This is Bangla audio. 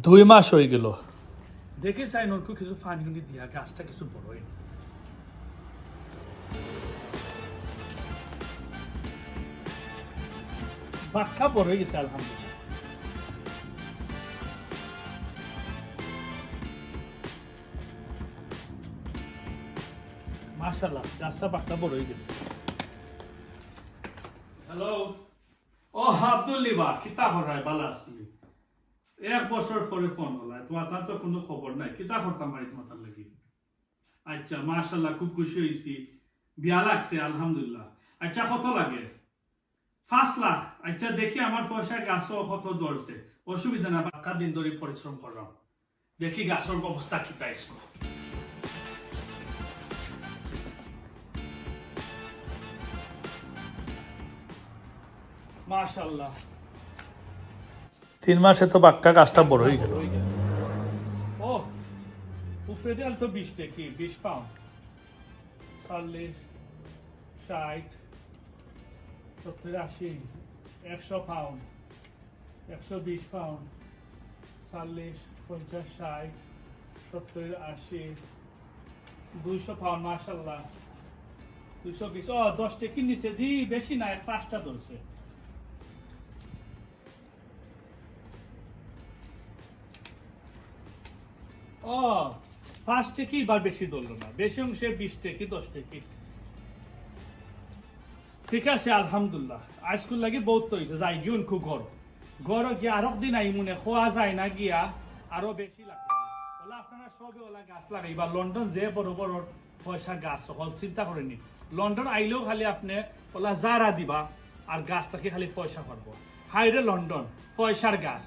2 মাস হয়ে গেল দেখে চাই নলকু কিছু পানি দিয়া গাছটা কিছু বড় হয় বাক্কা বড় হয়ে গেছে আলহামদুলিল্লাহ মাশাআল্লাহ গাছটা বাক্কা বড় হয়ে গেছে হ্যালো ও আব্দুল্লিবা কিতা করায় বালা আসলি 1 বছর পরে ফোন হলো তোমার তো কোনো খবর নাই কিতা করতাম বাড়ি তোমার লাগি আচ্ছা মাশাআল্লাহ খুব খুশি হইছি বিয়া লাগছে আলহামদুলিল্লাহ আচ্ছা কত লাগে 5 লাখ আচ্ছা দেখি আমার পয়সা গাছও কত ধরছে অসুবিধা না বাক্কা দিন ধরে পরিশ্রম করলাম দেখি গাছের অবস্থা কি পাইছো মাশাআল্লাহ 3 মাসে তো বাক্কা গাছটা বড় হয়ে গেল ও উপরে দেয়াল তো 20 টাকি 20 পাউন্ড 40 60 70 80 100 পাউন্ড 120 পাউন্ড 40 50 60 70 80 200 পাউন্ড মাশাআল্লাহ 220 ও 10 টাকি নিচে দি বেশি না 5টা ধরছে ও 5 টাকি বা বেশি ধরলো না বেশি অংশে 20 টাকি 10 টাকি ঠিক আছে আলহামদুলিল্লাহ আজকুল লাগি বহুত তো হইছে যাই গিয়ে খুব ঘর গিয়ে আরো দিন আই মনে খোয়া যায় না গিয়া আরো বেশি লাগবে ওলা আপনারা সবে ওলা গাছ লাগাইবা লন্ডন যে বড় বড় পয়সা গাছ হল চিন্তা করেনি লন্ডন আইলেও খালি আপনি ওলা জারা দিবা আর গাছটাকে খালি পয়সা পারবো হাইরে লন্ডন পয়সার গাছ